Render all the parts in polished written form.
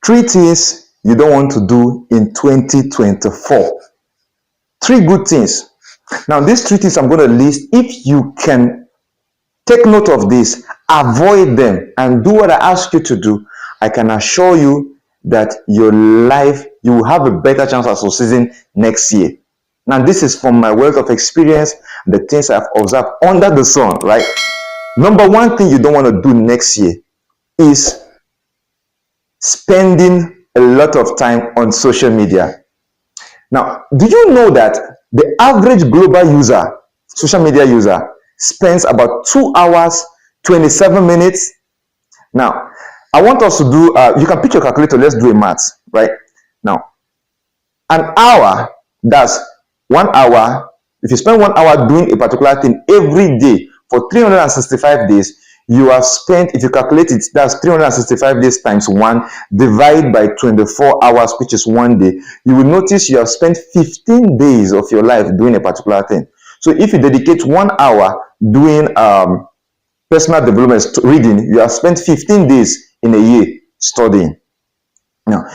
Three things you don't want to do in 2024. Three good things. Now, these three things I'm going to list, if you can take note of this, avoid them, and do what I ask you to do, I can assure you that your life, you will have a better chance of succeeding next year. Now, this is from my wealth of experience, the things I've observed under the sun, right? Number one thing you don't want to do next year is spending a lot of time on social media. Now, do you know that the average global user, social media user, spends about 2 hours, 27 minutes? Now, I want us to do, you can pick your calculator, let's do a math, right? Now, an hour, that's 1 hour. If you spend 1 hour doing a particular thing every day for 365 days, you have spent, if you calculate it, that's 365 days times 1, divide by 24 hours, which is 1 day. You will notice you have spent 15 days of your life doing a particular thing. So if you dedicate 1 hour doing personal development, reading, you have spent 15 days in a year studying. Now,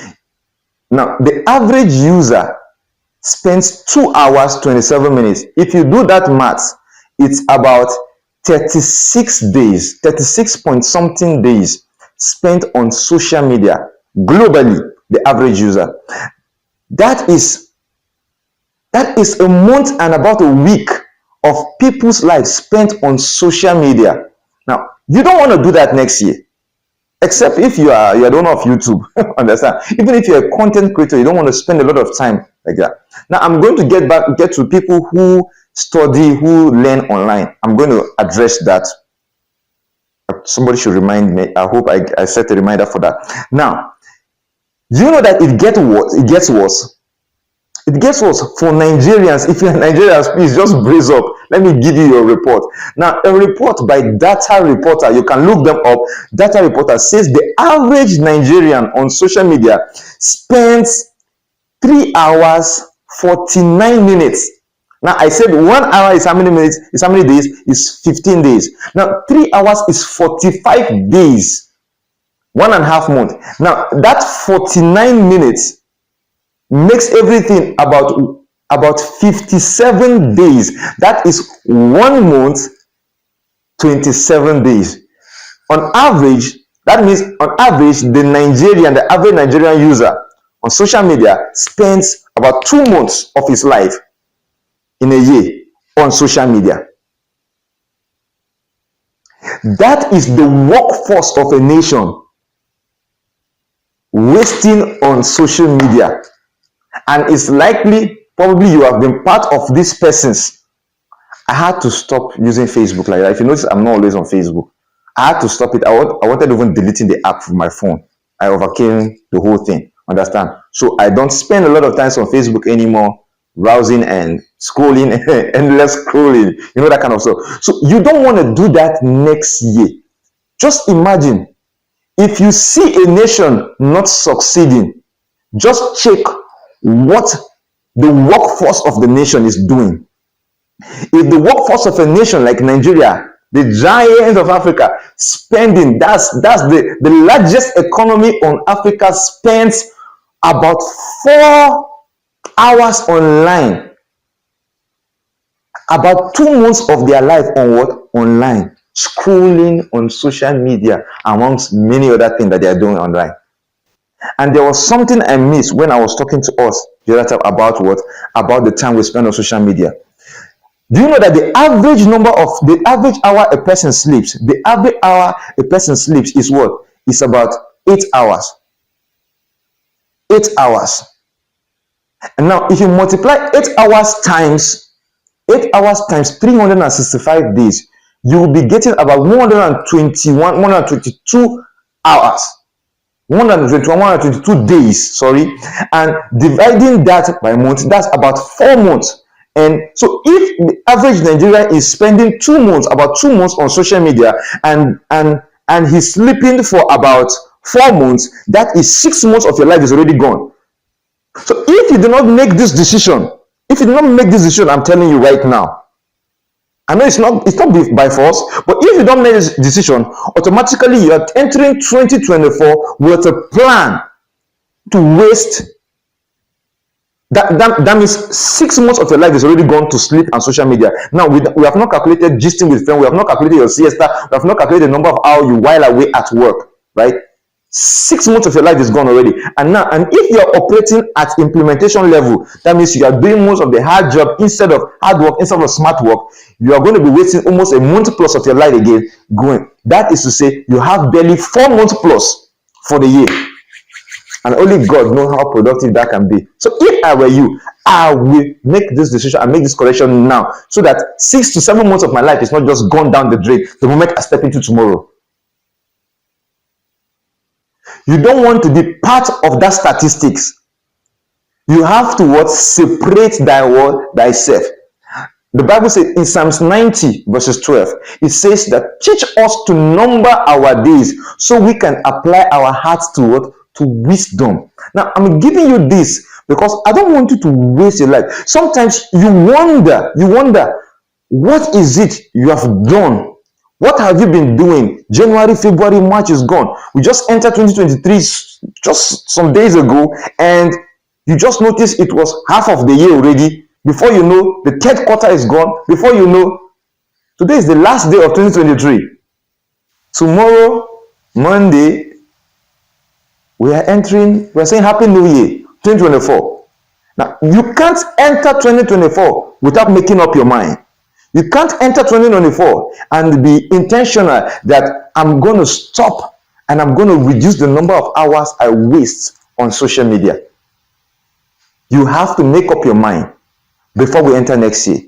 the average user spends 2 hours, 27 minutes. If you do that math, it's about 36 days, 36 point something days spent on social media globally, the average user. That is a month and about a week of people's lives spent on social media. Now, you don't want to do that next year, except if you are the owner of YouTube. Understand? Even if you're a content creator, you don't want to spend a lot of time like that. Now, I'm going to get to people who study, who learn online. I'm going to address that. Somebody should remind me. I hope I set a reminder for that. Now, you know that it gets worse. It gets worse. It gets worse for Nigerians. If you're Nigerians, please just brace up. Let me give you your report. Now, a report by Data Reporter, you can look them up. Data Reporter says the average Nigerian on social media spends 3 hours, 49 minutes. Now, I said 1 hour is how many minutes? Is how many days? Is 15 days. Now, 3 hours is 45 days. 1.5 months. Now, that 49 minutes makes everything about 57 days. That is 1 month, 27 days. On average, that means on average, the average Nigerian user on social media spends about 2 months of his life in a year on social media. That is the workforce of a nation wasting on social media. And it's likely, probably you have been part of these persons. I had to stop using Facebook like that. If you notice, I'm not always on Facebook. I had to stop it. I wanted even deleting the app from my phone. I overcame the whole thing. Understand? So I don't spend a lot of time on Facebook anymore, browsing and scrolling, endless scrolling, you know, that kind of stuff. So you don't want to do that next year. Just imagine if you see a nation not succeeding, just check what the workforce of the nation is doing. If the workforce of a nation like Nigeria, the giant of Africa, spending, that's the largest economy on Africa, spends about 4 hours online, about 2 months of their life on what? Online, scrolling on social media, amongst many other things that they are doing online. And there was something I missed when I was talking to us the other time about what? About the time we spend on social media. Do you know that the average hour a person sleeps, the average hour a person sleeps is what? It's about 8 hours. 8 hours. And now, if you multiply 8 hours times 365 days, you will be getting about 122 hours. 122 days, sorry. And dividing that by month, that's about 4 months. And so if the average Nigerian is spending about 2 months on social media and he's sleeping for about 4 months, that is 6 months of your life is already gone. So if you do not make this decision, I'm telling you right now, I know it's not by force, but if you don't make this decision, automatically you are entering 2024 with a plan to waste that means 6 months of your life is already gone to sleep and social media. Now we have not calculated gisting with friends, we have not calculated your siesta, we have not calculated the number of hours you while away at work, right? 6 months of your life is gone already. And if you're operating at implementation level, that means you are doing most of the hard job instead of hard work, instead of smart work. You are going to be wasting almost a month plus of your life again going. That is to say, you have barely 4 months plus for the year. And only God knows how productive that can be. So if I were you, I will make this decision and make this correction now, so that 6 to 7 months of my life is not just gone down the drain the moment I step into tomorrow. You don't want to be part of that statistics. You have to what? Separate thyself. The Bible says in Psalms 90 verses 12, it says that teach us to number our days so we can apply our hearts to what? To wisdom. Now I'm giving you this because I don't want you to waste your life. Sometimes you wonder, what is it you have done? What have you been doing? January, February, March is gone. We just entered 2023 just some days ago, and you just noticed it was half of the year already. Before you know, the third quarter is gone. Before you know, today is the last day of 2023. Tomorrow, Monday, we are saying Happy New Year, 2024. Now, you can't enter 2024 without making up your mind. You can't enter 2024 and be intentional that I'm going to stop and I'm going to reduce the number of hours I waste on social media. You have to make up your mind before we enter next year.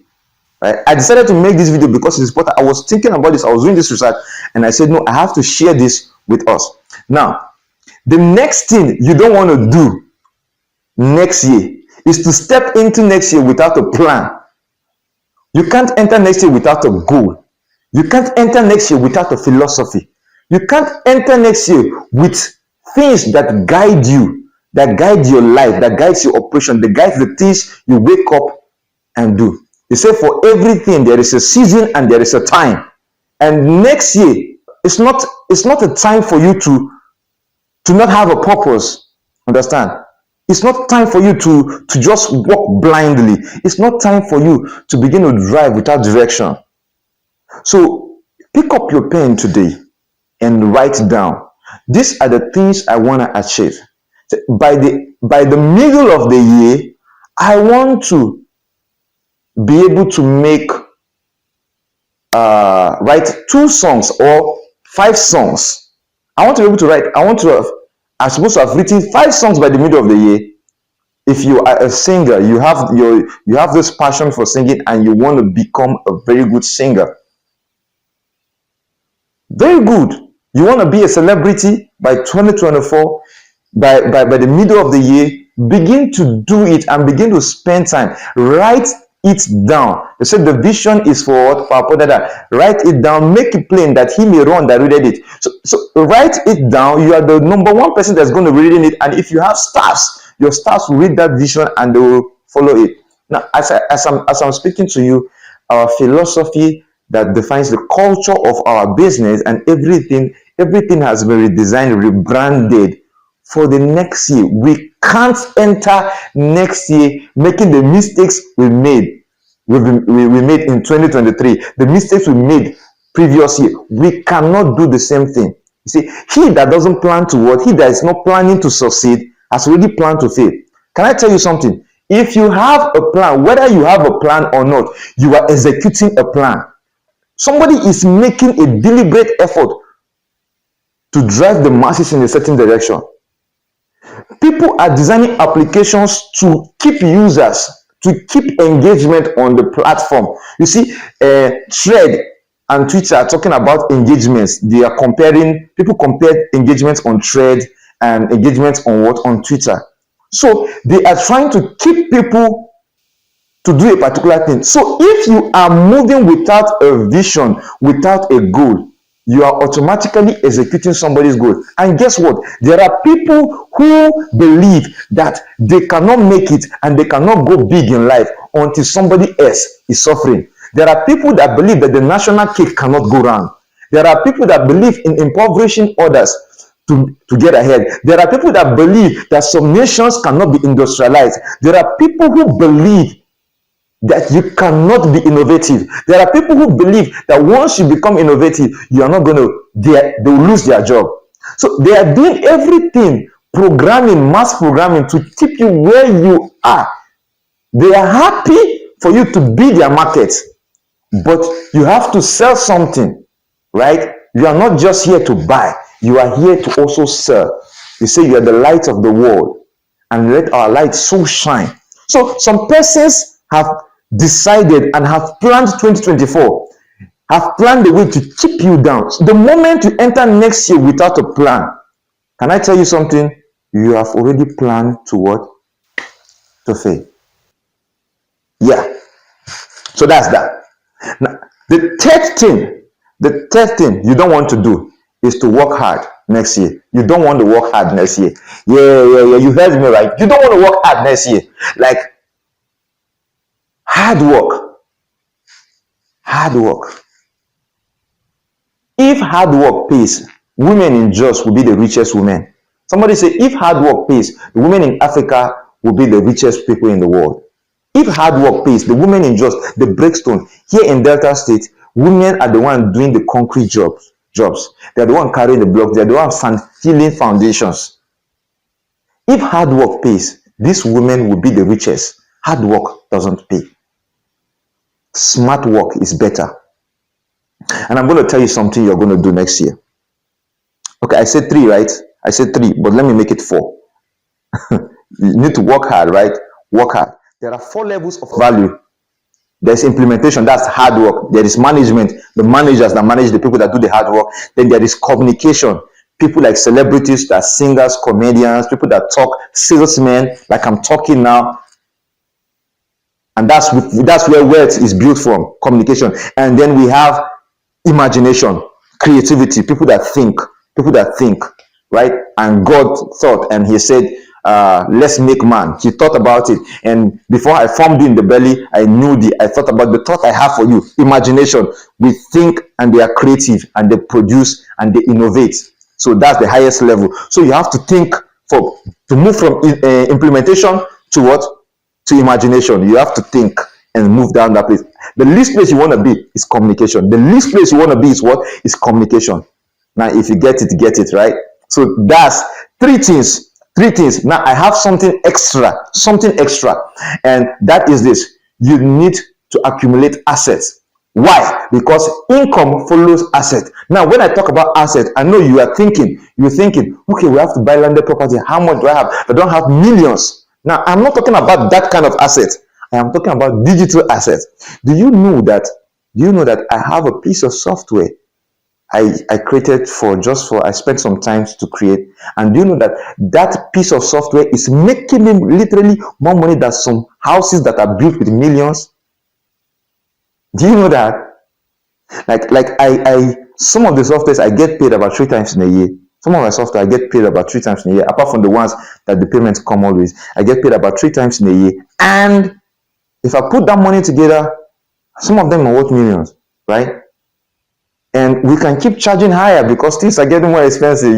Right? I decided to make this video because it's important. I was thinking about this. I was doing this research and I said, no, I have to share this with us. Now, the next thing you don't want to do next year is to step into next year without a plan. You can't enter next year without a goal. You can't enter next year without a philosophy. You can't enter next year with things that guide you, that guide your life, that guides your operation, that guides the things you wake up and do. They say for everything there is a season and there is a time. And next year, it's not a time for you to not have a purpose. Understand? It's not time for you to just walk blindly. It's not time for you to begin to drive without direction. So pick up your pen today and write down. These are the things I want to achieve. By the middle of the year, I want to be able to make write 2 songs or 5 songs. I want to be able to write. I'm supposed to have written 5 songs by the middle of the year. If you are a singer, you have this passion for singing and you want to become a very good singer. Very good. You want to be a celebrity by 2024, by the middle of the year, begin to do it and begin to spend time. Write it down. They said the vision is for what? For our dada. Write it down, make it plain that he may run that read it. So write it down. You are the number 1 person that's going to be reading it. And if you have staffs, your staffs will read that vision and they will follow it. Now, as I'm speaking to you, our philosophy that defines the culture of our business and everything has been redesigned, rebranded for the next year. We can't enter next year making the mistakes we made in 2023, the mistakes we made previous year. We cannot do the same thing. You see, he that doesn't plan to work, he that is not planning to succeed, has already planned to fail. Can I tell you something? If you have a plan, whether you have a plan or not, you are executing a plan. Somebody is making a deliberate effort to drive the masses in a certain direction. People are designing applications to keep users, to keep engagement on the platform. You see, Thread and Twitter are talking about engagements. People compare engagements on Thread and engagements on Twitter. So they are trying to keep people to do a particular thing. So if you are moving without a vision, without a goal, you are automatically executing somebody's goal. And guess what? There are people who believe that they cannot make it and they cannot go big in life until somebody else is suffering. There are people that believe that the national cake cannot go round. There are people that believe in impoverishing others to get ahead. There are people that believe that some nations cannot be industrialized. There are people who believe that you cannot be innovative. There are people who believe that once you become innovative, you are not going to, they will lose their job. So they are doing everything, programming, mass programming, to keep you where you are. They are happy for you to be their market, but you have to sell something, right? You are not just here to buy, you are here to also sell. You say you are the light of the world, and let our light so shine. So some persons have decided and have planned 2024, have planned a way to keep you down. So the moment you enter next year without a plan, can I tell you something? You have already planned to what? To fail. Yeah. So that's that. Now, the third thing you don't want to do is to work hard next year. You don't want to work hard next year. Yeah. You heard me right. You don't want to work hard next year. Like, hard work. If hard work pays, women in Jos will be the richest women. Somebody say, if hard work pays, the women in Africa will be the richest people in the world. If hard work pays, the women in Jos, the breakstone, here in Delta State, women are the ones doing the concrete jobs. They're the ones carrying the blocks. They're the ones filling foundations. If hard work pays, these women will be the richest. Hard work doesn't pay. Smart work is better. And I'm going to tell you something you're going to do next year. Okay, I said 3, right? I said 3, but let me make it 4. You need to work hard, right? Work hard. There are 4 levels of value. There's implementation, that's hard work. There is management, the managers that manage the people that do the hard work. Then there is communication, people like celebrities, that singers, comedians, people that talk, salesmen, like I'm talking now. And that's where wealth is built from, communication. And then we have imagination, creativity, people that think, right? And God thought, and he said, let's make man. He thought about it, and before I formed you in the belly, I thought about the thought I have for you. Imagination. We think, and they are creative, and they produce, and they innovate. So that's the highest level. So you have to think to move from implementation to what? To imagination. You have to think and move down that place. The least place you want to be is communication. The least place you want to be is what? Is communication. Now, if you get it, right? So that's 3 things. 3 things. Now I have something extra, and that is this: you need to accumulate assets. Why? Because income follows asset. Now, when I talk about asset, I know you're thinking, okay, we have to buy landed property. How much do I have? I don't have millions. Now, I'm not talking about that kind of asset. I am talking about digital assets. Do you know that I have a piece of software I created I spent some time to create, and do you know that piece of software is making me literally more money than some houses that are built with millions? Do you know that? Like I some of the softwares I get paid about 3 times in a year. Some of my software I get paid about 3 times in a year, apart from the ones that the payments come always. I get paid about 3 times in a year, and if I put that money together, some of them are worth millions, right? And we can keep charging higher because things are getting more expensive,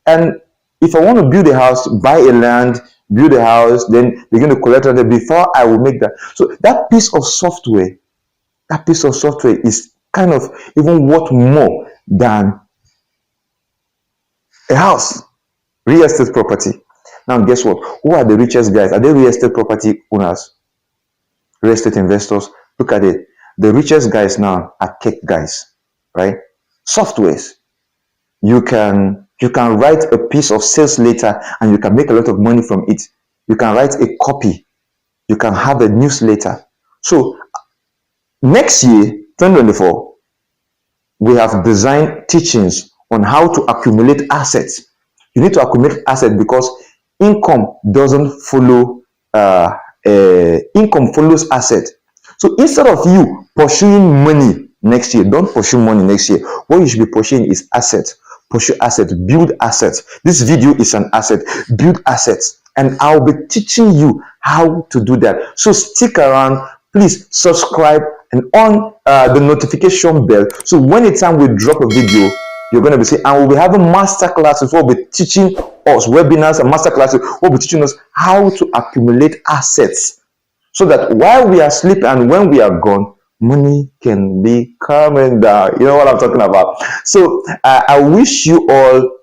And if I want to build a house, buy a land, build a house, then begin to collect rent before I will make that. So that piece of software is kind of even worth more than a house, real estate property. Now, guess what? Who are the richest guys? Are they real estate property owners? Real estate investors? Look at it. The richest guys now are tech guys. Right? Softwares. You can write a piece of sales letter and you can make a lot of money from it. You can write a copy. You can have a newsletter. So next year, 2024, we have designed teachings on how to accumulate assets. You need to accumulate assets because income doesn't follow. Income follows asset. So instead of you pursuing money next year, don't pursue money next year. What you should be pursuing is assets. Pursue assets, build assets. This video is an asset. Build assets. And I'll be teaching you how to do that. So stick around. Please subscribe and on the notification bell. So when it's time we drop a video, You're going to be seeing, and we'll be having master classes. We'll be teaching us webinars and master classes. We'll be teaching us how to accumulate assets so that while we are sleeping and when we are gone, money can be coming down. You know what I'm talking about. So I wish you all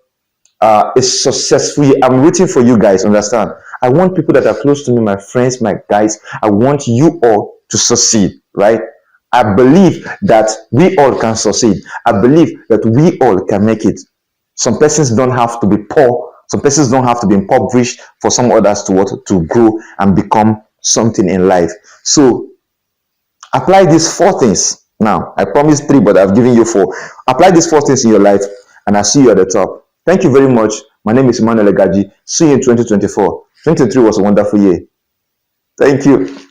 a successful year. I'm rooting for you guys. Understand? I want people that are close to me, my friends, my guys. I want you all to succeed. Right? I believe that we all can succeed. I believe that we all can make it. Some persons don't have to be poor. Some persons don't have to be impoverished for some others to grow and become something in life. So apply these four things. Now, I promised three, but I've given you four. Apply these four things in your life, and I'll see you at the top. Thank you very much. My name is Emmanuel Egaji. See you in 2024. 2023 was a wonderful year. Thank you.